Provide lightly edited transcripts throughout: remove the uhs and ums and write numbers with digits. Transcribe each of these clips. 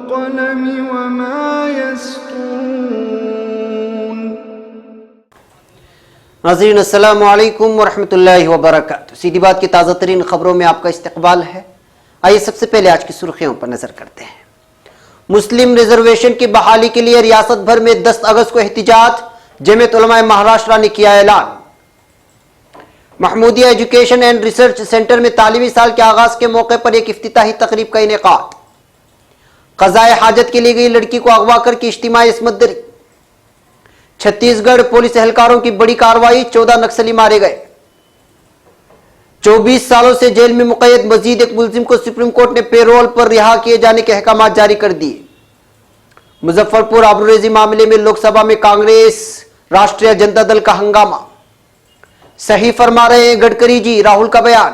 والقلم وما يسطرون۔ ناظرین السلام علیکم ورحمۃ اللہ وبرکاتہ۔ سیدھی بات کی تازہ ترین خبروں میں آپ کا استقبال ہے۔ آئیے سب سے پہلے آج کی سرخیوں پر نظر کرتے ہیں۔ مسلم ریزرویشن کی بحالی کے لیے ریاست بھر میں 10 اگست کو احتجاج، جمعیت علماء مہاراشٹر نے کیا اعلان۔ Mahmudiya education and research centre میں تعلیمی سال کے آغاز کے موقع پر ایک افتتاحی تقریب کا انعقاد۔ قضائے حاجت کے لیے گئی لڑکی کو اغوا کر کے اجتماعی عصمت دری۔ چھتیس گڑھ پولیس اہلکاروں کی بڑی کارروائی، 14 نکسلی مارے گئے۔ 24 سالوں سے جیل میں مقید مزید ایک ملزم کو سپریم کورٹ نے پیرول پر رہا کیے جانے کے احکامات جاری کر دیے۔ مظفر پور آبروریزی معاملے میں لوک سبھا میں کانگریس راشٹریہ جنتا دل کا ہنگامہ۔ صحیح فرما رہے ہیں گڈکری جی، راہل کا بیان۔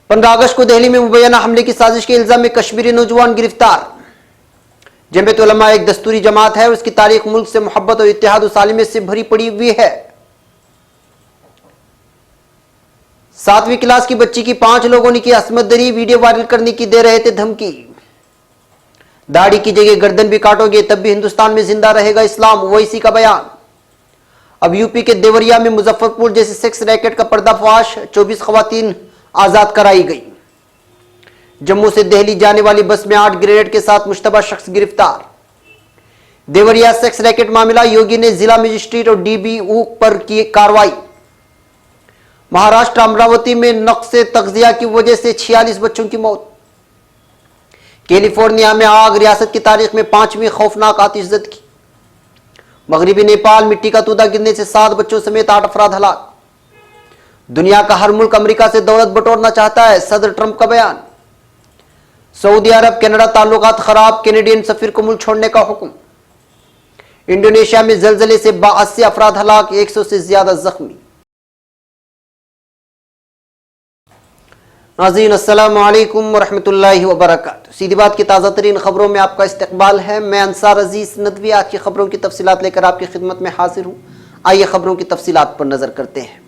15 اگست کو دہلی میں مبینہ حملے کی سازش کے الزام میں کشمیری نوجوان گرفتار۔ جمعیت علماء ایک دستوری جماعت ہے اور اس کی تاریخ ملک سے محبت اور اتحاد و سالمیت سے بھری پڑی ہوئی ہے۔ 7ویں کلاس کی بچی کی 5 لوگوں نے کی عصمت دری، ویڈیو وائرل کرنے کی دے رہے تھے دھمکی۔ داڑھی کی جگہ گردن بھی کاٹو گے تب بھی ہندوستان میں زندہ رہے گا اسلام، اویسی کا بیان۔ اب یو پی کے دیوریا میں مظفر پور جیسے سیکس ریکٹ کا پردہ فاش، 24 خواتین آزاد کرائی گئی۔ جموں سے دہلی جانے والی بس میں 8 گرینیڈ کے ساتھ مشتبہ شخص گرفتار۔ دیوریا سیکس ریکٹ معاملہ، یوگی نے ضلع مجسٹریٹ اور ڈی بی او پر کی کارروائی۔ مہاراشٹر امراوتی میں نقص تغذیہ کی وجہ سے 46 بچوں کی موت۔ کیلیفورنیا میں آگ، ریاست کی تاریخ میں 5ویں خوفناک آتش زدگی۔ مغربی نیپال مٹی کا تودہ گرنے سے 7 بچوں سمیت 8 افراد ہلاک۔ دنیا کا ہر ملک امریکہ سے دولت بٹورنا چاہتا ہے، صدر ٹرمپ کا بیان۔ سعودی عرب کینیڈا تعلقات خراب، کینیڈین سفیر کو ملک چھوڑنے کا حکم۔ انڈونیشیا میں زلزلے سے 82 افراد ہلاک، 100 سے زیادہ زخمی۔ ناظرین السلام علیکم ورحمۃ اللہ وبرکاتہ۔ سیدھی بات کی تازہ ترین خبروں میں آپ کا استقبال ہے۔ میں انصار عزیز ندوی آج کی خبروں کی تفصیلات لے کر آپ کی خدمت میں حاضر ہوں۔ آئیے خبروں کی تفصیلات پر نظر کرتے ہیں۔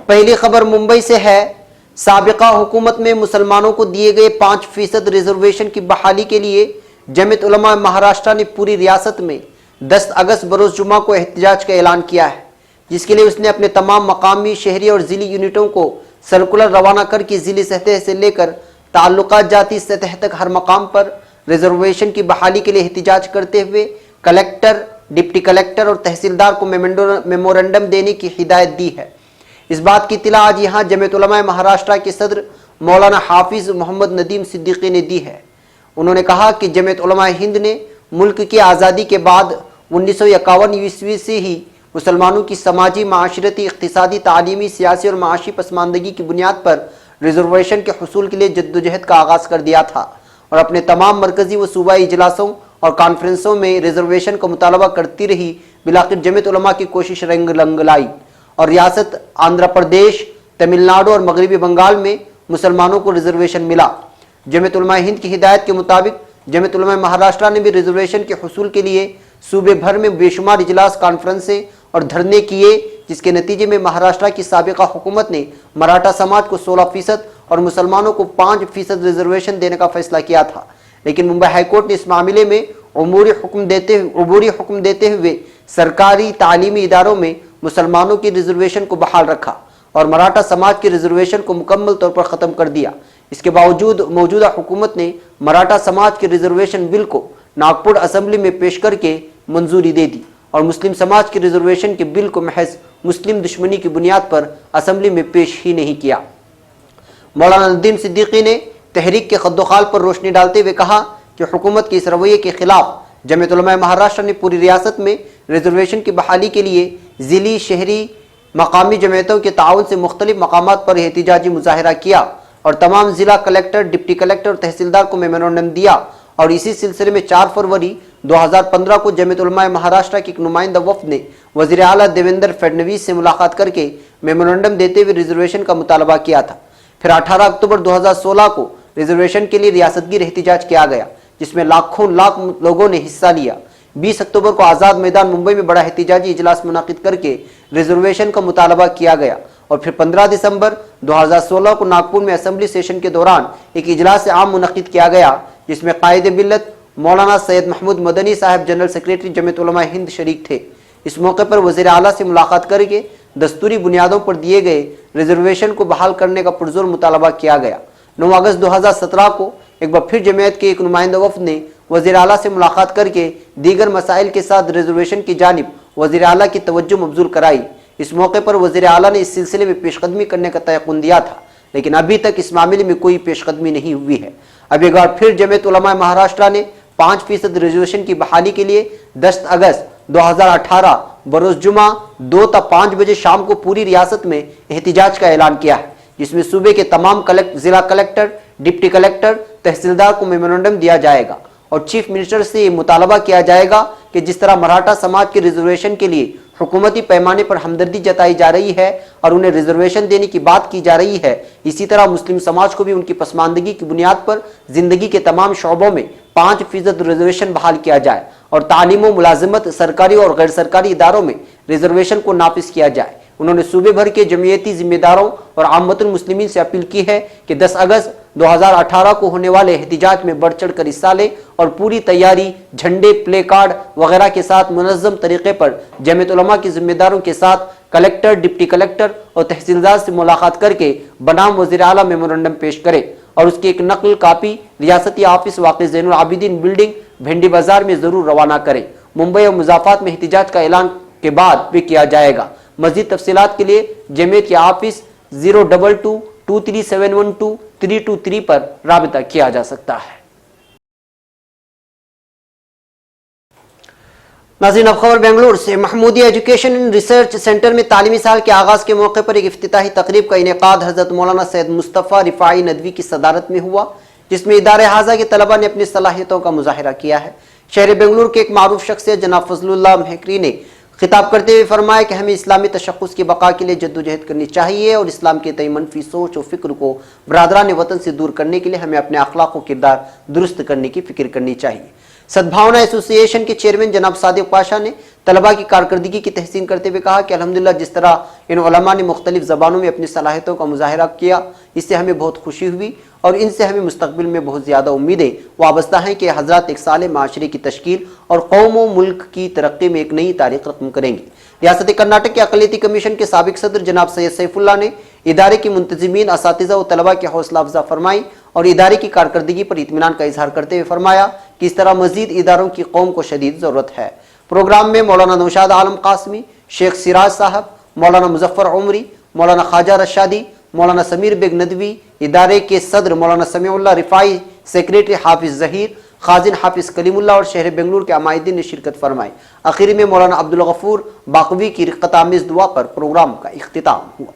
پہلی خبر ممبئی سے ہے۔ سابقہ حکومت میں مسلمانوں کو دیے گئے 5% ریزرویشن کی بحالی کے لیے جمعیت علماء مہاراشٹر نے پوری ریاست میں 10 اگست بروز جمعہ کو احتجاج کا اعلان کیا ہے، جس کے لیے اس نے اپنے تمام مقامی، شہری اور ضلعی یونٹوں کو سرکولر روانہ کر کے ضلعی سطح سے لے کر تعلقات جاتی سطح تک ہر مقام پر ریزرویشن کی بحالی کے لیے احتجاج کرتے ہوئے کلکٹر، ڈپٹی کلکٹر اور تحصیلدار کو میمورنڈم دینے کی ہدایت دی ہے۔ اس بات کی اطلاع آج یہاں جمعیت علماء مہاراشٹر کے صدر مولانا حافظ محمد ندیم صدیقی نے دی ہے۔ انہوں نے کہا کہ جمعیت علماء ہند نے ملک کی آزادی کے بعد 1951 عیسوی سے ہی مسلمانوں کی سماجی، معاشرتی، اقتصادی، تعلیمی، سیاسی اور معاشی پسماندگی کی بنیاد پر ریزرویشن کے حصول کے لیے جدوجہد کا آغاز کر دیا تھا اور اپنے تمام مرکزی و صوبائی اجلاسوں اور کانفرنسوں میں ریزرویشن کا مطالبہ کرتی رہی۔ بالآخر جمعیت علماء کی کوشش رنگ لائی اور ریاست آندھرا پردیش، تمل ناڈو اور مغربی بنگال میں مسلمانوں کو ریزرویشن ملا۔ جمعیت علماء ہند کی ہدایت کے مطابق جمعیت علماء مہاراشٹر نے بھی ریزرویشن کے حصول کے لیے صوبے بھر میں بے شمار اجلاس، کانفرنسیں اور دھرنے کیے، جس کے نتیجے میں مہاراشٹر کی سابقہ حکومت نے مراٹھا سماج کو 16% اور مسلمانوں کو 5% ریزرویشن دینے کا فیصلہ کیا تھا، لیکن ممبئی ہائی کورٹ نے اس معاملے میں عبوری حکم دیتے ہوئے سرکاری تعلیمی اداروں میں مسلمانوں کی ریزرویشن کو بحال رکھا اور مراٹھا سماج کی ریزرویشن کو مکمل طور پر ختم کر دیا۔ اس کے باوجود موجودہ حکومت نے مراٹھا سماج کے ریزرویشن بل کو ناگپور اسمبلی میں پیش کر کے منظوری دے دی اور مسلم سماج کے ریزرویشن کے بل کو محض مسلم دشمنی کی بنیاد پر اسمبلی میں پیش ہی نہیں کیا۔ مولانا ندیم صدیقی نے تحریک کے خد و خال پر روشنی ڈالتے ہوئے کہا کہ حکومت کے اس رویے کے خلاف جمعیت علماء مہاراشٹر نے پوری ریاست میں ریزرویشن کی بحالی کے لیے ضلعی، شہری، مقامی جمعیتوں کے تعاون سے مختلف مقامات پر احتجاجی مظاہرہ کیا اور تمام ضلع کلکٹر، ڈپٹی کلکٹر اور تحصیلدار کو میمورنڈم دیا اور اسی سلسلے میں 4 فروری 2015 کو جمعیت علماء مہاراشٹر کے ایک نمائندہ وفد نے وزیر اعلیٰ دیویندر فڈنویس سے ملاقات کر کے میمورنڈم دیتے ہوئے ریزرویشن کا مطالبہ کیا تھا۔ پھر 18 اکتوبر 2016 کو ریزرویشن کے لیے ریاست گیر احتجاج کیا گیا، جس میں لاکھوں لوگوں نے حصہ لیا۔ 20 اکتوبر کو آزاد میدان ممبئی میں بڑا احتجاجی اجلاس منعقد کر کے ریزرویشن کا مطالبہ کیا گیا اور پھر 15 دسمبر 2016 کو ناگپور میں اسمبلی سیشن کے دوران ایک اجلاس عام منعقد کیا گیا، जिसमें कायद मिल्लत मौलाना सैयद महमूद मदनी साहब जनरल सेक्रेटरी जमीयत उलमा हिंद शरीक थे। इस मौके पर वज़ीर आला से मुलाकात करके दस्तूरी बुनियादों पर दिए गए रिजर्वेशन को बहाल करने का पुरजोर मुतालबा किया गया। 9 अगस्त 2017 को एक बार फिर जमीयत के एक नुमाइंदा वफ़द ने वज़ीर आला से मुलाकात करके दीगर मसाइल के साथ रिजर्वेशन की जानिब वज़ीर आला की तवज्जो मबजूल कराई। इस मौके पर वज़ीर आला ने इस सिलसिले में पेशकदमी करने का तयक़ुन दिया था, लेकिन अभी तक इस मामले में कोई पेशकदमी नहीं हुई है। अब एक बार फिर जमीयत उलमा महाराष्ट्र ने 5% रिजर्वेशन की बहाली के लिए 10 अगस्त 2018 बरोज़ जुमा 2 ta 5 बजे शाम को पूरी रियासत में एहतिजाज का ऐलान किया है, जिसमें सूबे के तमाम जिला कलेक्टर, डिप्टी कलेक्टर, तहसीलदार को मेमोरेंडम दिया जाएगा और चीफ मिनिस्टर से ये मुतालबा किया जाएगा कि जिस तरह मराठा समाज के रिजर्वेशन के लिए हुकूमती पैमाने पर हमदर्दी जताई जा रही है और उन्हें रिजर्वेशन देने की बात की जा रही है, इसी तरह मुस्लिम समाज को भी उनकी पसमानदगी की बुनियाद पर जिंदगी के तमाम शोबों में 5% रिजर्वेशन बहाल किया जाए और तालीम व मुलाजिमत, सरकारी और गैर सरकारी इदारों में रिजर्वेशन को नाफिज किया जाए। उन्होंने सूबे भर के जमीयती जिम्मेदारों और आम्मतुल मुस्लिमीन से अपील की है कि 10 अगस्त 2018 को होने वाले एहतिजाज में बढ़ चढ़ कर हिस्सा लें और पूरी तैयारी झंडे, प्ले कार्ड वगैरह के साथ मुनज़्ज़म तरीके पर जमीयत उलमा के जिम्मेदारों के साथ कलेक्टर, डिप्टी कलेक्टर और तहसीलदार से मुलाकात करके बनाम वज़ीर आला मेमोरेंडम पेश करें और उसकी एक नकल कापी रियासती ऑफिस वाक़ई ज़ैनुल आबिदीन बिल्डिंग, भेंडी बाजार में ज़रूर रवाना करें। मुंबई और मुज़ाफ़ात में एहतिजाज का ऐलान के बाद भी किया जाएगा। मज़ीद तफसीलात के लिए जमीयत के ऑफिस 02223712323 पर राबिता किया जा सकता है। नाज़रीन, अब खबर बेंगलुरु से। Mahmoodi education and research centre में तालीमी साल के आगाज़ के मौके पर एक इफ्तिताही तकरीब का इनेकाद हज़रत मौलाना सैयद मुस्तफ़ा रिफ़ाई नदवी की सदारत में हुआ, जिसमें इदारे हाज़ा के तलबा ने अपनी सलाहियतों का मुज़ाहिरा किया है। शहर बेंगलुरु के एक मारूफ शख्सियत जनाब फजलुल्लाह महकरी ने खिताब करते हुए फरमाया कि हमें इस्लामी तशख़्ख़ुस की बका के लिए जद्दोजहद करनी चाहिए और इस्लाम के तय मनफी सोच और फ़िक्र को बरादरान वतन से दूर करने के लिए हमें अपने अखलाक व किरदार दुरुस्त करने की फ़िक्र करनी चाहिए। सद्भावना एसोसिएशन के चेयरमैन जनाब सादिक पाशा ने तलबा की कारकर्दगी की तहसीन करते हुए कहा कि अल्हम्दुलिल्लाह जिस तरह इन उलमा ने मुख्तलिफ ज़बानों में अपनी सलाहियतों का मुज़ाहिरा किया, इससे हमें बहुत खुशी हुई और इनसे हमें मुस्तक़बिल में बहुत ज़्यादा उम्मीदें वाबस्ता हैं कि हज़रात एक साले माशरे की तश्कील और कौम व मुल्क की तरक्की में एक नई तारीख़ रकम करेंगे। रियासत कर्नाटक के अक़लियती कमीशन के साबिक सदर जनाब सैयद सैफुल्लाह ने इदारे की मुंतज़िमीन, असातिज़ा व तलबा की हौसला अफजा फरमाई और इदारे की कारकर्दगी पर इत्मीनान का इजहार करते हुए फरमाया कि इस तरह मज़ीद इदारों की कौम को शदीद ज़रूरत है। प्रोग्राम में मौलाना नौशाद आलम कासमी, शेख सिराज साहब, मौलाना मुजफ्फर उमरी, मौलाना ख्वाजा रशादी, मौलाना समीर बेग नदवी, इदारे के सदर मौलाना समीउल्लाह रिफ़ाई, सेक्रेटरी हाफिज़ ज़हीर, खाजिन हाफिज़ कलीमुल्लाह और शहर बेंगलुरु के अमायदीन ने शिरकत फरमाई। आखिर में मौलाना अब्दुल गफूर बाकवी की रिक़्क़त-आमेज़ दुआ पर प्रोग्राम का इख्तिताम हुआ।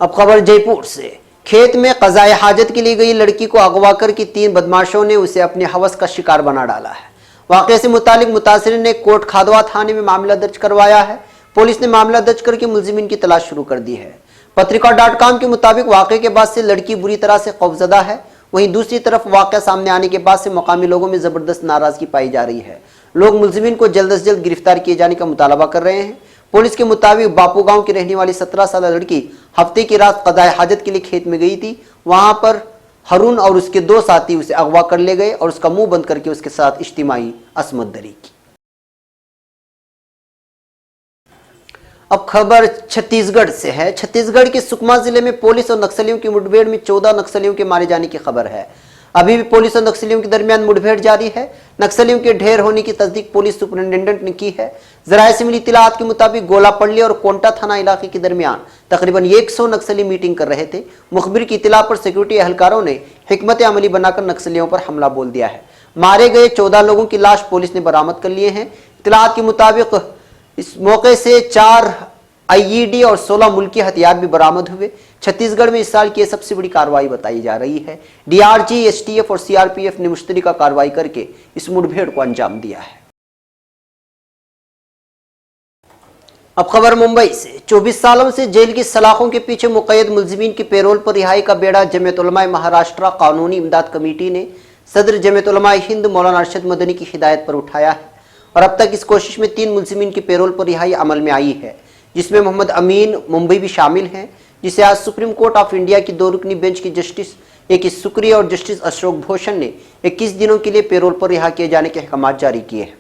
अब खबर जयपुर से। खेत में क़ज़ाए हाजत के लिए गई लड़की को अगवा करके 3 बदमाशों ने उसे अपने हवस का शिकार बना डाला है। वाक़े से मुतालिक मुतासिर ने कोट खादवा थाने में मामला दर्ज करवाया है। पुलिस ने मामला दर्ज करके मुलजिमीन की तलाश शुरू कर दी है। पत्रिका.com के मुताबिक वाक़े के बाद से लड़की बुरी तरह से खौफजदा है। वहीं दूसरी तरफ वाक़या सामने आने के बाद से मकामी लोगों में ज़बरदस्त नाराज़गी पाई जा रही है। लोग मुलजिमीन को जल्द से जल्द गिरफ्तार किए जाने का मुतालबा कर रहे हैं। पुलिस के मुताबिक बापू गांव की रहने वाली 17 साल लड़की हफ्ते की रात क़ज़ाए हाजत के लिए खेत में गई थी। वहां पर हरून और उसके 2 साथी उसे अगवा कर ले गए और उसका मुंह बंद करके उसके साथ इज्तिमाई असमत दरी की। अब खबर छत्तीसगढ़ से है। छत्तीसगढ़ के सुकमा जिले में पुलिस और नक्सलियों की मुठभेड़ में 14 नक्सलियों के मारे जाने की खबर है। अभी भी पुलिस और नक्सलियों के दरमियान मुठभेड़ जारी है। नक्सलियों के ढेर होने की तस्दीक पुलिस सुपरिटेंडेंट ने की है। ज़राए से मिली इत्तलात के मुताबिक गोलापल्ली और कोंटा थाना इलाके के दरमियान तकरीबन 100 नक्सली मीटिंग कर रहे थे। मुखबिर की इत्तला पर सिक्योरिटी एहलकारों ने हिकमत अमली बनाकर नक्सलियों पर हमला बोल दिया है। मारे गए 14 लोगों की लाश पुलिस ने बरामद कर लिए हैं। इत्तलात के मुताबिक इस मौके से 4 IED और 16 मुल्की हथियार भी बरामद हुए। छत्तीसगढ़ में इस साल की सबसे बड़ी कार्रवाई बताई जा रही है। DRG, STF और CRPF ने मुश्तरका कार्रवाई करके इस मुठभेड़ को अंजाम दिया है। अब खबर मुंबई से। 24 सालों से जेल की सलाखों के पीछे मुक़य्यद मुलजिमीन की पैरोल पर रिहाई का बेड़ा जमीयत उलमा महाराष्ट्र कानूनी इमदाद कमेटी ने सदर जमीयत उलमा हिंद मौलाना अरशद मदनी की हिदायत पर उठाया है और अब तक इस कोशिश में 3 मुलजिमीन की पैरोल पर रिहाई अमल में आई है, जिसमें मोहम्मद अमीन मुंबई भी शामिल हैं। जिसे आज सुप्रीम कोर्ट ऑफ इंडिया की 2 रुकनी बेंच की जस्टिस AK सुक्री और जस्टिस अशोक भूषण ने 21 दिनों के लिए पेरोल पर रिहा किए जाने के अहकाम जारी किए हैं।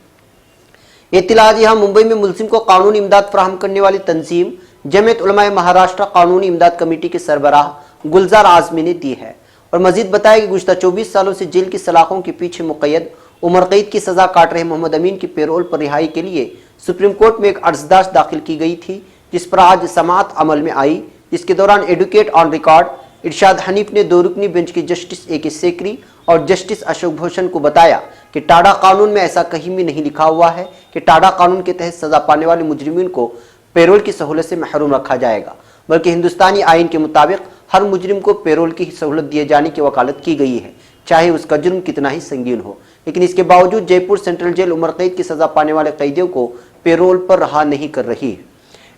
इत्तला आज यहाँ मुंबई में मुल्जिम को कानूनी इमदाद फराहम करने वाली तंजीम जमीयत उलमा महाराष्ट्र कानूनी इमदाद कमेटी के सरबराह गुलजार आजमी ने दी है और मजीद बताया कि गुज़श्ता 24 सालों से जेल की सलाखों के पीछे मुक़य्यद उम्र कैद की सजा काट रहे मोहम्मद अमीन की पेरोल पर रिहाई के लिए सुप्रीम कोर्ट में एक अर्जदाश्त दाखिल की गई थी, जिस पर आज समाअत अमल में आई, जिसके दौरान एडवोकेट ऑन रिकॉर्ड इरशाद हनीफ ने 2 रुकनी बेंच की जस्टिस AK सेकरी और जस्टिस अशोक भूषण को बताया कि टाडा कानून में ऐसा कहीं भी नहीं लिखा हुआ है कि टाडा कानून के तहत सजा पाने वाले मुजरिमीन को पेरोल की सहूलत से महरूम रखा जाएगा, बल्कि हिंदुस्तानी आइन के मुताबिक हर मुजरिम को पेरोल की सहूलत दिए जाने की वकालत की गई है, चाहे उसका जुर्म कितना ही संगीन हो। लेकिन इसके बावजूद जयपुर सेंट्रल जेल उम्र कैद की सजा पाने वाले कैदियों को पेरोल पर रहा नहीं कर रही है।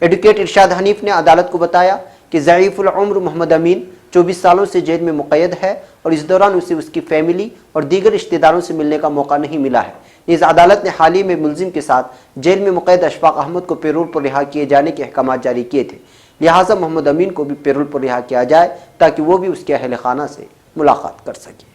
एडवोकेट इरशाद हनीफ ने अदालत को बताया कि ज़ईफ़ुल उम्र मोहम्मद अमीन 24 सालों से जेल में मुक़य्यद है और इस दौरान उसे उसकी फैमिली और दीगर रिश्तेदारों से मिलने का मौका नहीं मिला है। इस अदालत ने हाल ही में मुलजिम के साथ जेल में मुक़य्यद अशफाक अहमद को पेरोल पर रिहा किए जाने के अहकाम जारी किए थे, लिहाजा मोहम्मद अमीन को भी पेरोल पर रिहा किया जाए ताकि वो भी उसके अहल खाना से मुलाकात कर सके।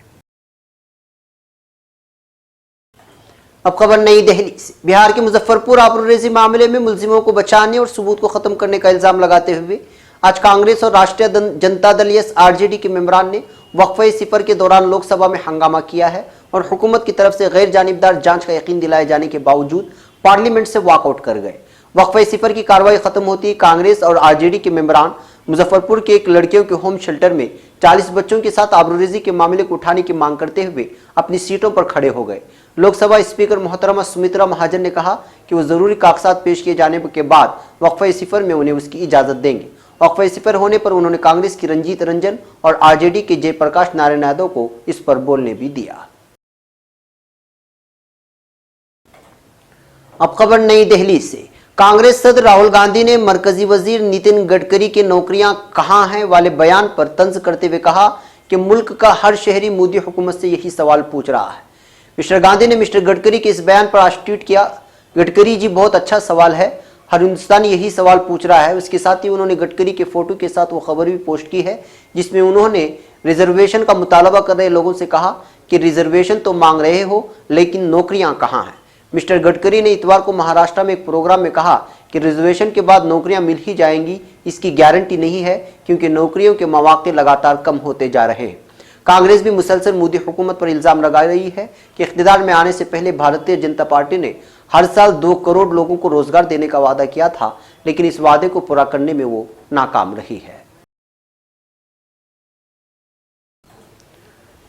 अब खबर नई दिल्ली से। बिहार के मुजफ्फरपुर आबरूरेज़ी मामले में मुलजिमों को बचाने और सबूत को खत्म करने का इल्जाम लगाते हुए आज कांग्रेस और राष्ट्रीय जनता दल RJD के मेंबरान ने वक्फे सिफर के दौरान लोकसभा में हंगामा किया है और हुकूमत की तरफ से गैर जानिबदार जांच का यकीन दिलाए जाने के बावजूद पार्लियामेंट से वॉकआउट कर गए। वक्फे सिफर की कार्रवाई खत्म होती ही कांग्रेस और RJD के मेंबरान मुजफ्फरपुर के एक लड़कियों के होम शेल्टर में 40 बच्चों के साथ आबरूरेज़ी के मामले को उठाने की मांग करते हुए अपनी सीटों पर खड़े हो गए। लोकसभा स्पीकर मोहतरमा सुमित्रा महाजन ने कहा कि वो जरूरी कागजात पेश किए जाने के बाद वक्फे सिफर में उन्हें उसकी इजाजत देंगे। वक्फे सिफर होने पर उन्होंने कांग्रेस की रंजीत रंजन और RJD के जयप्रकाश नारायण यादव को इस पर बोलने भी दिया। अब खबर नई दिल्ली से। कांग्रेस सदर राहुल गांधी ने मरकजी वजीर नितिन गडकरी के नौकरियां कहां हैं वाले बयान पर तंज करते हुए कहा कि मुल्क का हर शहरी मोदी हुकूमत से यही सवाल पूछ रहा है। मिस्टर गांधी ने मिस्टर गडकरी के इस बयान पर आज ट्वीट किया, गडकरी जी बहुत अच्छा सवाल है, हर हिंदुस्तानी यही सवाल पूछ रहा है। उसके साथ ही उन्होंने गडकरी के फोटो के साथ वो खबर भी पोस्ट की है जिसमें उन्होंने रिजर्वेशन का मुतालबा कर रहे लोगों से कहा कि रिजर्वेशन तो मांग रहे हो लेकिन नौकरियां कहां हैं। मिस्टर गडकरी ने इतवार को महाराष्ट्र में एक प्रोग्राम में कहा कि रिजर्वेशन के बाद नौकरियां मिल ही जाएंगी, इसकी गारंटी नहीं है क्योंकि नौकरियों के मौके लगातार कम होते जा रहे हैं। कांग्रेस भी मुसलसल मोदी हुकूमत पर इल्जाम लगा रही है कि इख्तिदार में आने से पहले भारतीय जनता पार्टी ने हर साल 2 करोड़ लोगों को रोजगार देने का वादा किया था, लेकिन इस वादे को पूरा करने में वो नाकाम रही है।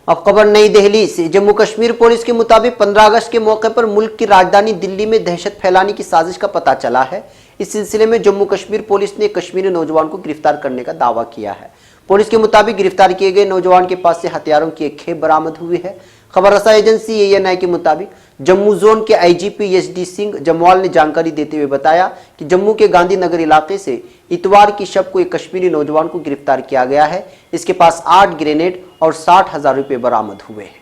अब खबर नई दिल्ली से। जम्मू कश्मीर पुलिस के मुताबिक 15 अगस्त के मौके पर मुल्क की राजधानी दिल्ली में दहशत फैलाने की साजिश का पता चला है। इस सिलसिले में जम्मू कश्मीर पुलिस ने कश्मीरी नौजवान को गिरफ्तार करने का दावा किया है। पुलिस के मुताबिक गिरफ्तार किए गए नौजवान के पास से हथियारों की एक खेप बरामद हुई है। खबर रसा एजेंसी ANI के मुताबिक जम्मू जोन के IGP SD सिंह जमवाल ने जानकारी देते हुए बताया कि जम्मू के गांधी नगर इलाके से इतवार की शब को एक कश्मीरी नौजवान को गिरफ्तार किया गया है। इसके पास 8 ग्रेनेड और 60,000 रुपए बरामद हुए हैं।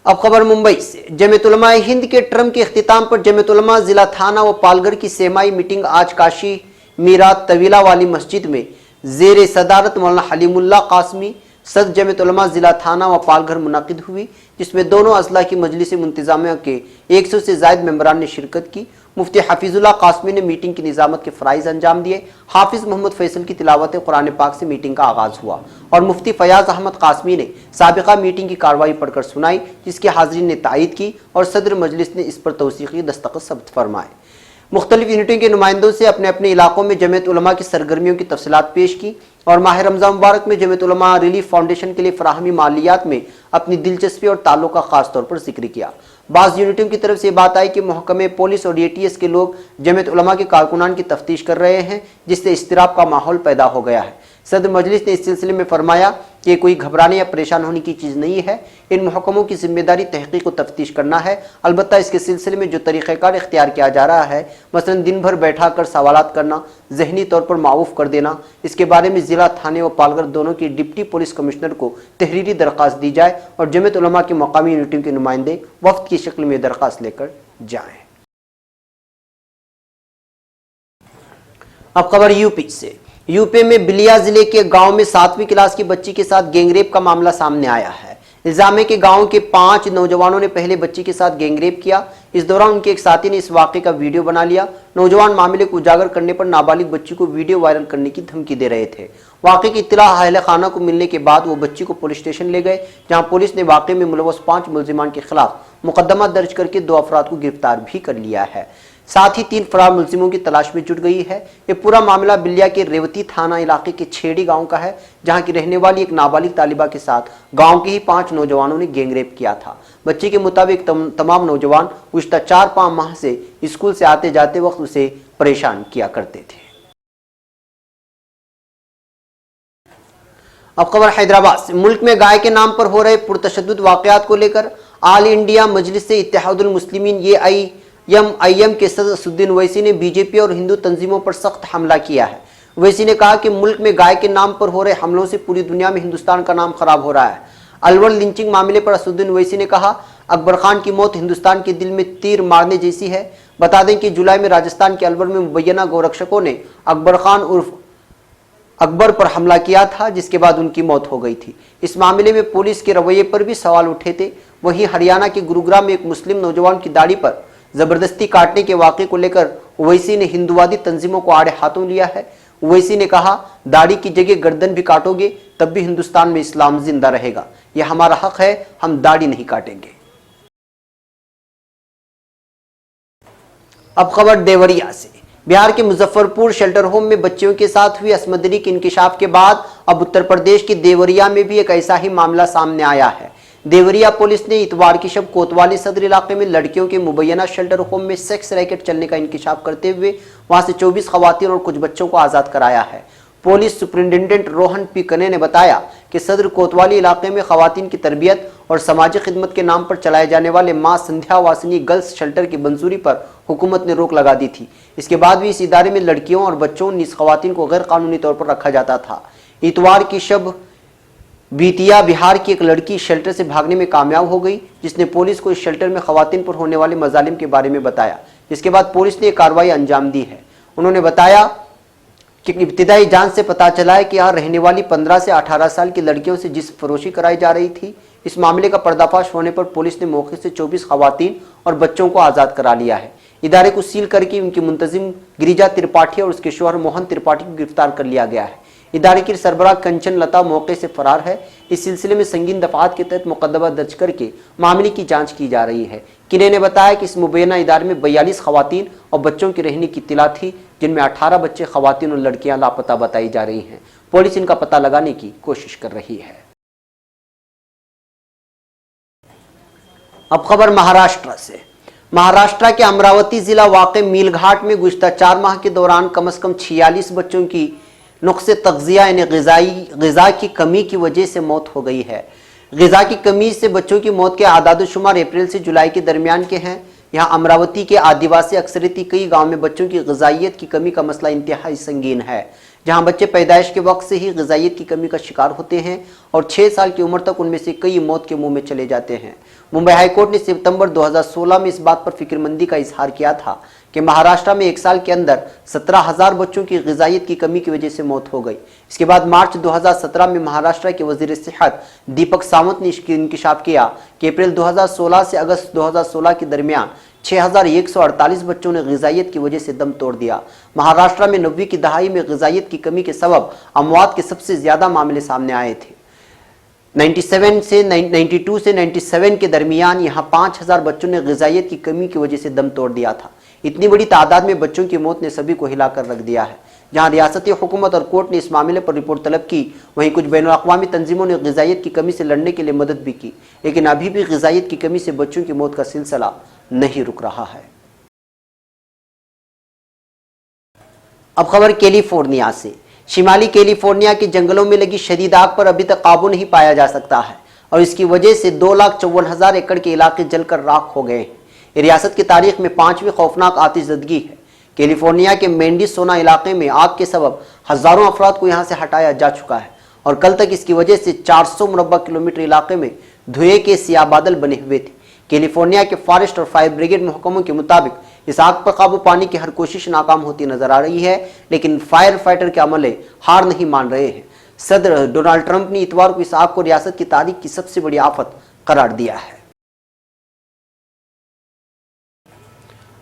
अब खबर मुंबई से। जमीयत उलमा हिंद के टर्म के इख्तिताम पर जमीयत उलमा जिला थाना व पालघर की सेमाई मीटिंग आज काशी मीरात तवीला वाली मस्जिद में जेर सदारत मौलाना हलीमुल्लाह कासमी सदर जमीयत उलमा जिला थाना व पालघर मुनाकिद हुई, जिसमें दोनों अजला की मजलिस मुंतजामिया के 100 से जायद मेंबरान ने शिरकत की। मुफ्ती हफीजुल्लाह कासमी ने मीटिंग की निजामत के फ़राइज़ अंजाम दिए। हाफिज मोहम्मद फैसल की तिलावत कुरान पाक से मीटिंग का आगाज़ हुआ और मुफ्ती फयाज अहमद कासमी ने साबिका मीटिंग की कार्रवाई पढ़कर सुनाई, जिसके हाज़रीन ने तायद की और सदर मजलिस ने इस पर तौसीक़ी दस्तखत सब्त फरमाए। मुख्तलिफ यूनिटों के नुमाइंदों से अपने अपने इलाकों में जमीयत उलमा की सरगर्मियों की तफसीलात पेश की और माह रमज़ान मुबारक में जमीयत उलमा रिलीफ फाउंडेशन के लिए फराहमी मालियात में अपनी दिलचस्पी और ताल्लुक का खास तौर पर जिक्र किया। बाज़ यूनिटों की तरफ से बात आई कि महकमे पुलिस और ATS के लोग जमीयत उलमा के कारकुनान की तफ्तीश कर रहे हैं, जिससे इस्तिराब का माहौल पैदा हो गया है। सदर मजलिस ने इस सिलसिले में फरमाया कि कोई घबराने या परेशान होने की चीज़ नहीं है। इन महकमों की जिम्मेदारी तहकीक और तफ्तीश करना है। अलबत्ता इसके सिलसिले में जो तरीक़ाकार इख्तियार किया जा रहा है, मसलन दिन भर बैठा कर सवालात करना, ज़हनी तौर पर माऊफ कर देना, इसके बारे में ज़िला थाने व पालघर दोनों की डिप्टी पुलिस कमिश्नर को तहरीरी दरख्वास्त दी जाए और जमीयत उलमा की मकामी यूनिटों के नुमाइंदे वफ्द की शक्ल में दरख्वास्त लेकर जाएँ। अब खबर यूपी से। यूपी में बिलिया जिले के गांव में 7वीं क्लास की बच्ची के साथ गैंगरेप का मामला सामने आया है। इल्जाम है कि गांव के 5 नौजवानों ने पहले बच्ची के साथ गैंगरेप किया। इस दौरान उनके एक साथी ने इस वाकये का वीडियो बना लिया। नौजवान मामले को उजागर करने पर नाबालिग बच्ची को वीडियो वायरल करने की धमकी दे रहे थे। वाकये की इत्तला अहले खाना को मिलने के बाद वो बच्ची को पुलिस स्टेशन ले गए, जहां पुलिस ने वाकये में मुलव्वस 5 मुलजिमान के खिलाफ मुकदमा दर्ज करके 2 अफराद को गिरफ्तार भी कर लिया है। साथ ही 3 फरार मुलजिमों की तलाश में जुट गई है। ये पूरा मामला बिलिया के रेवती थाना इलाके के छेड़ी गांव का है, जहां की रहने वाली एक नाबालिग तालिबा के साथ गांव के ही 5 नौजवानों ने गैंगरेप किया था। बच्चे के मुताबिक तमाम नौजवान गुज़िश्ता 4-5 माह से स्कूल से आते जाते वक्त उसे परेशान किया करते थे। अब खबर हैदराबाद से। मुल्क में गाय के नाम पर हो रहे पुरतशद्दुद वाक़यात को लेकर आल इंडिया मजलिस इत्तेहादुल मुस्लिमीन AIMIM के सदर असदुद्दीन ओवैसी ने बीजेपी और हिंदू तंजीमों पर सख्त हमला किया है। ओवैसी ने कहा कि मुल्क में गाय के नाम पर हो रहे हमलों से पूरी दुनिया में हिंदुस्तान का नाम खराब हो रहा है। अलवर लिंचिंग मामले पर असदुद्दीन ओवैसी ने कहा, अकबर खान की मौत हिंदुस्तान के दिल में तीर मारने जैसी है। बता दें कि जुलाई में राजस्थान के अलवर में मुबैना गौरक्षकों ने अकबर खान उर्फ अकबर पर हमला किया था, जिसके बाद उनकी मौत हो गई थी। इस मामले में पुलिस के रवैये पर भी सवाल उठे थे। वहीं हरियाणा के गुरुग्राम में एक मुस्लिम नौजवान की दाढ़ी पर जबरदस्ती काटने के वाक़े को लेकर ओवैसी ने हिंदुवादी तंजीमों को आड़े हाथों लिया है। ओवैसी ने कहा, दाढ़ी की जगह गर्दन भी काटोगे तब भी हिंदुस्तान में इस्लाम जिंदा रहेगा। यह हमारा हक है, हम दाढ़ी नहीं काटेंगे। अब खबर देवरिया से। बिहार के मुजफ्फरपुर शेल्टर होम में बच्चियों के साथ हुई असमंजरी के इंकिशाफ के बाद अब उत्तर प्रदेश के देवरिया में भी एक ऐसा ही मामला सामने आया है। देवरिया पुलिस ने इतवार की शब कोतवाली सदर इलाके में लड़कियों के मुबैना शेल्टर होम में सेक्स रैकेट चलने का इंकिशाफ करते हुए वहां से 24 खवातीन और कुछ बच्चों को आज़ाद कराया है। पुलिस सुपरिंटेंडेंट रोहन पी कने ने बताया कि सदर कोतवाली इलाके में खवातीन की तरबियत और समाजी खिदमत के नाम पर चलाए जाने वाले मां संध्या वासिनी गर्ल्स शेल्टर की मंजूरी पर हुकूमत ने रोक लगा दी थी। इसके बाद भी इस इदारे में लड़कियों और बच्चों 19 खवातीन को गैर कानूनी तौर पर रखा जाता था। इतवार की शब बीतिया बिहार की एक लड़की शेल्टर से भागने में कामयाब हो गई, जिसने पुलिस को इस शेल्टर में खवातीन पर होने वाले मजालिम के बारे में बताया। जिसके बाद पुलिस ने कार्रवाई अंजाम दी है। उन्होंने बताया कि इब्तिदाई जांच से पता चला है कि यहाँ रहने वाली 15 से 18 साल की लड़कियों से जिस फरोशी कराई जा रही थी। इस मामले का पर्दाफाश होने पर पुलिस ने मौके से 24 खवातीन और बच्चों को आज़ाद करा लिया है। इदारे को सील करके उनकी मुंतजिम गिरिजा त्रिपाठी और उसके शौहर मोहन त्रिपाठी को गिरफ्तार कर लिया गया है। इदारे की सरबराह कंचन लता मौके से फरार है। इस सिलसिले में संगीन दफात के तहत मुकदमा दर्ज करके मामले की जांच की जा रही है। किने ने बताया कि इस मुबैना इदारे में 42 खवातीन और बच्चों की रहने की इत्तिला थी, जिनमें 18 बच्चे, खवातीन और लड़कियां लापता बताई जा रही हैं। पुलिस इनका पता लगाने की कोशिश कर रही है। अब खबर महाराष्ट्र से। महाराष्ट्र के अमरावती जिला वाक़े मीलघाट में गुज़िश्ता 4 माह के दौरान कम से कम 46 बच्चों की नुक्से तग़ज़िया यानी ग़िज़ा की कमी की वजह से मौत हो गई है। ग़िज़ा की कमी से बच्चों की मौत के आदाद-ओ-शुमार अप्रैल से जुलाई के दरमियान के हैं। यहाँ अमरावती के आदिवासी अक्सरियती कई गांव में बच्चों की ग़िज़ाइयत की कमी का मसला इंतहाई संगीन है, जहाँ बच्चे पैदाइश के वक्त से ही ग़िज़ाइयत की कमी का शिकार होते हैं और 6 साल की उम्र तक उनमें से कई मौत के मुंह में चले जाते हैं। मुंबई हाईकोर्ट ने सितंबर 2016 में इस बात पर फिक्रमंदी का इजहार किया था कि महाराष्ट्र में 1 साल के अंदर 17,000 बच्चों की ग़िज़ाइयत की कमी की वजह से मौत हो गई। इसके बाद मार्च 2017 में महाराष्ट्र के वज़ीर सेहत दीपक सावंत ने इसकी इंकिशाफ किया कि अप्रैल 2016 से अगस्त 2016 के दरमियान 6,148 बच्चों ने ग़िज़ाइयत की वजह से दम तोड़ दिया। महाराष्ट्र में 90 की दहाई में ग़िज़ाइयत की कमी के सबब अमवात के सबसे ज़्यादा मामले सामने आए थे। 92 से 97 के दरमियान यहाँ 5,000 बच्चों ने ग़िज़ाइयत की कमी की वजह से दम तोड़ दिया था। इतनी बड़ी तादाद में बच्चों की मौत ने सभी को हिलाकर रख दिया है। जहाँ रियासती हुकूमत और कोर्ट ने इस मामले पर रिपोर्ट तलब की, वहीं कुछ बैनुल-अक़वामी तंजीमों ने ग़िज़ाइयत की कमी से लड़ने के लिए मदद भी की, लेकिन अभी भी ग़िज़ाइयत की कमी से बच्चों की मौत का सिलसिला नहीं रुक रहा है। अब खबर कैलिफोर्निया से। शिमाली कैलिफोर्निया के जंगलों में लगी शदीद आग पर अभी तक काबू नहीं पाया जा सकता है और इसकी वजह से 2,54,000 एकड़ के इलाके जलकर राख हो गए हैं। रियासत की तारीख में 5वीं खौफनाक आतिशज़दगी है। कैलिफोर्निया के मेंडिसोना इलाके में आग के सबब हज़ारों अफराद को यहाँ से हटाया जा चुका है और कल तक इसकी वजह से 400 मुरब्बा किलोमीटर इलाके में धुएं के सियाह बादल बने हुए थे। कैलिफोर्निया के फॉरेस्ट और फायर ब्रिगेड महकमों के मुताबिक इस आग पर काबू पाने की हर कोशिश नाकाम होती नजर आ रही है, लेकिन फायर फाइटर के अमले हार नहीं मान रहे हैं। सदर डोनाल्ड ट्रंप ने इतवार को इस आग को रियासत की तारीख की सबसे बड़ी आफत करार दिया है।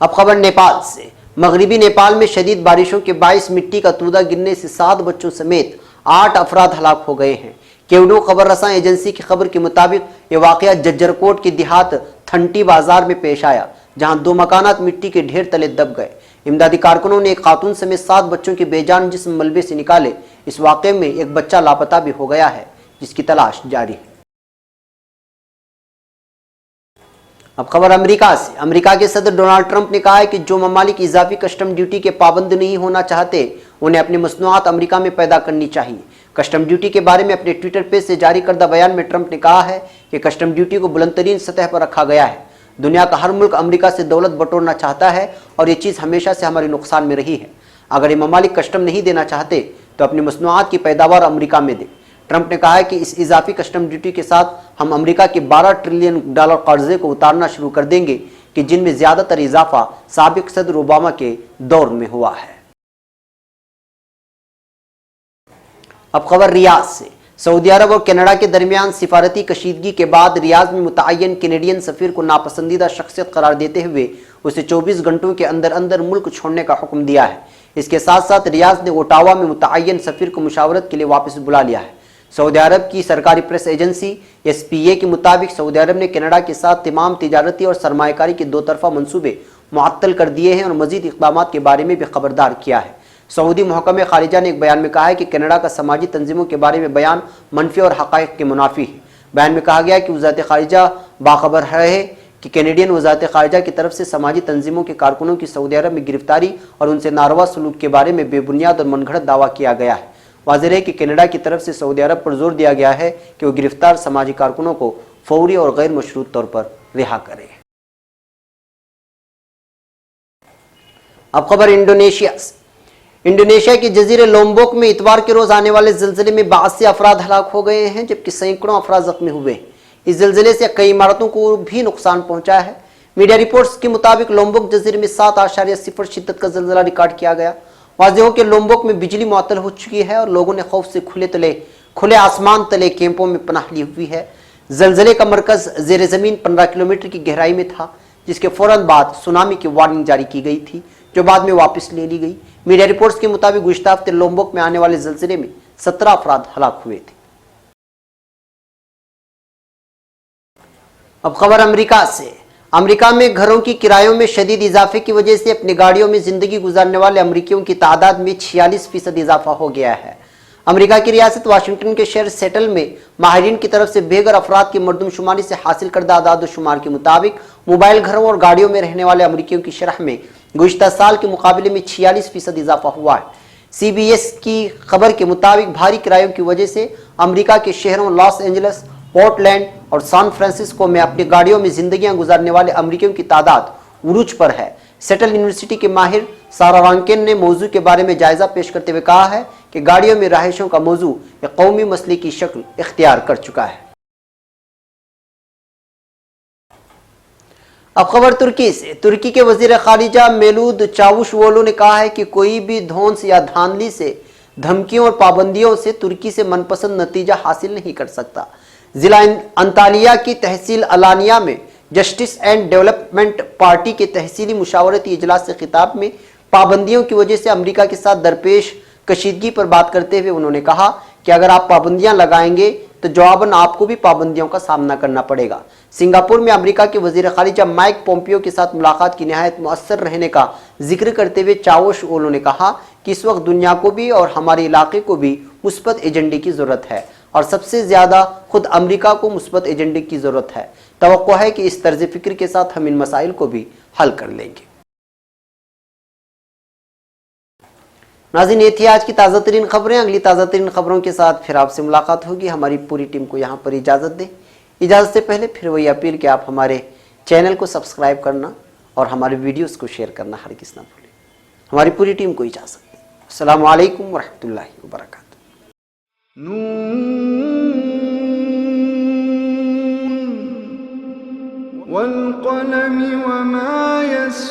अब खबर नेपाल से। मगरिबी नेपाल में शदीद बारिशों के बायस मिट्टी का तूदा गिरने से 7 बच्चों समेत 8 अफराद हलाक हो गए हैं। केवडो खबर रसां एजेंसी की खबर के मुताबिक ये वाकया जज्जरकोट के देहात थंटी बाजार में पेश आया, जहां 2 मकानात मिट्टी के ढेर तले दब गए। इमदादी कारकुनों ने एक खातून समेत 7 बच्चों के बेजान जिस्म मलबे से निकाले। इस वाकये में एक बच्चा लापता भी हो गया है, जिसकी तलाश जारी है। अब खबर अमेरिका से। अमेरिका के सदर डोनाल्ड ट्रंप ने कहा है कि जो ममालिक इजाफी कस्टम ड्यूटी के पाबंद नहीं होना चाहते, उन्हें अपनी मसनूआत अमेरिका में पैदा करनी चाहिए। कस्टम ड्यूटी के बारे में अपने ट्विटर पेज से जारी करदा बयान में ट्रंप ने कहा है कि कस्टम ड्यूटी को बुलंदतरीन सतह पर रखा गया है। दुनिया का हर मुल्क अमेरिका से दौलत बटोरना चाहता है और ये चीज़ हमेशा से हमारे नुकसान में रही है। अगर ये ममालिक कस्टम नहीं देना चाहते तो अपनी मसनूआत की पैदावार अमेरिका में दे। ट्रंप ने कहा है कि इस इजाफी कस्टम ड्यूटी के साथ हम अमेरिका के $12 ट्रिलियन कर्जे को उतारना शुरू कर देंगे, कि जिनमें ज्यादातर इजाफा साबिक सदर ओबामा के दौर में हुआ है। अब खबर रियाद से। सऊदी अरब और कनाडा के दरमियान सिफारती कशीदगी के बाद रियाद में मुतअय्यन कैनेडियन सफीर को नापसंदीदा शख्सियत करार देते हुए उसे 24 घंटों के अंदर अंदर मुल्क छोड़ने का हुक्म दिया है। इसके साथ साथ रियाद ने ओटावा में मुतअय्यन सफीर को मुशावरत के लिए वापस बुला लिया है। सऊदी अरब की सरकारी प्रेस एजेंसी SPA के मुताबिक सऊदी अरब ने कनाडा के साथ तमाम तिजारती और सरमायाकारी के 2 तरफा मंसूबे मुअत्तल कर दिए हैं और मजीद इक़दाम के बारे में भी खबरदार किया है। सऊदी महकमे खारिजा ने एक बयान में कहा है कि कनाडा का समाजी तंजीमों के बारे में बयान मनफी और हक़ाइक़ के मुनाफी है। बयान में कहा गया कि वज़ारत ख़ारिजा बाखबर है कि कैनेडियन वज़ारत ख़ारिजा की तरफ से समाजी तंजीमों के कारकुनों की सऊदी अरब में गिरफ्तारी और उनसे नारवा सलूक के बारे में बेबुनियाद और मनगढ़ंत दावा किया गया है। वाज़ेह है कि कनाडा की तरफ से सऊदी अरब पर जोर दिया गया है कि वो गिरफ्तार समाजी कारकुनों को फौरी और गैर मशरूत तौर पर रिहा करे। अब खबर इंडोनेशिया से। इंडोनेशिया के जजीरे लोम्बोक में इतवार के रोज आने वाले जिलजिले में 82 अफराद हलाक हो गए हैं, जबकि सैकड़ों अफराद जख्मी हुए हैं। इस जिलजिले से कई इमारतों को भी नुकसान पहुंचा है। मीडिया रिपोर्ट्स के मुताबिक लोम्बोक जजीरे में 7.0 शिद्दत का जिलजिला रिकॉर्ड किया गया। वाज़ेह हो कि लोम्बोक में बिजली मुअत्तल हो चुकी है और लोगों ने खौफ से खुले आसमान तले कैंपों में पनाह ली हुई है। जिलजिले का मरकज ज़ेर ज़मीन 15 किलोमीटर की गहराई में था, जिसके फौरन बाद सुनामी की वार्निंग जारी की गई थी, जो बाद में वापस ले ली गई। मीडिया रिपोर्ट्स के मुताबिक गुज़श्ता हफ्ते लोम्बोक में आने वाले जिलजिले में 17 अफराद हलाक हुए थे। अब खबर अमेरिका से। अमेरिका में घरों की किरायों में शदीद इजाफे की वजह से अपनी गाड़ियों में जिंदगी गुजारने वाले अमरीकियों की तादाद में 46% इजाफा हो गया है। अमेरिका की रियासत वाशिंगटन के शहर सेटल में माहिरीन की तरफ से बेघर अफराद की मरदमशुमारी से हासिल करदा आदाद शुमार के मुताबिक मोबाइल घरों और गाड़ियों में रहने वाले अमरीकियों की शरह में गुज़श्ता साल के मुकाबले में 46% इजाफा हुआ है। CBS की खबर के मुताबिक भारी किरायों की वजह से अमेरिका के शहरों लॉस एंजल्स, पोर्टलैंड और सैन फ्रांसिस्को में अपनी गाड़ियों में जिंदगियां गुजारने वाले अमरीकियों की तादाद उरूज पर है। सेटल यूनिवर्सिटी के माहिर सारा रांकेन ने मौजू के बारे में जायजा पेश करते हुए कहा है कि गाड़ियों में रहायशों का मौजू एक कौमी मसले की शक्ल इख्तियार कर चुका है। अब खबर तुर्की से। तुर्की के वजीर खारिजा मेलूद चावुशओगलू ने कहा है कि कोई भी धौंस या धांधली से, धमकियों और पाबंदियों से तुर्की से मनपसंद नतीजा हासिल नहीं कर सकता। जिला अंतालिया की तहसील अलानिया में जस्टिस एंड डेवलपमेंट पार्टी के तहसीली मुशावरती इजलास से खिताब में पाबंदियों की वजह से अमेरिका के साथ दरपेश कशीदगी पर बात करते हुए उन्होंने कहा कि अगर आप पाबंदियां लगाएंगे तो जवाबन आपको भी पाबंदियों का सामना करना पड़ेगा। सिंगापुर में अमेरिका के वजीर खारिजा माइक पोम्पियो के साथ मुलाकात की निहायत मुअस्सर रहने का जिक्र करते हुए चावुशओगलू ने कहा कि इस वक्त दुनिया को भी और हमारे इलाके को भी मुस्बत एजेंडे की जरूरत है और सबसे ज्यादा खुद अमेरिका को मुस्बत एजेंडे की जरूरत है। तवक्को है कि इस तर्ज फिक्र के साथ हम इन मसाइल को भी हल कर लेंगे। नाज़रीन, ये थी आज की ताज़ा तरीन खबरें। अगली ताज़ा तरीन खबरों के साथ फिर आपसे मुलाकात होगी। हमारी पूरी टीम को यहाँ पर इजाज़त दें। इजाज़त से पहले फिर वही अपील कि आप हमारे चैनल को सब्सक्राइब करना और हमारे वीडियोस को शेयर करना हरगिज़ ना भूलें। हमारी पूरी टीम को इजाज़त दें। अस्सलामु अलैकुम वरहमतुल्लाहि वबरकातुहू। वल क़लम वमा यस्तुरून।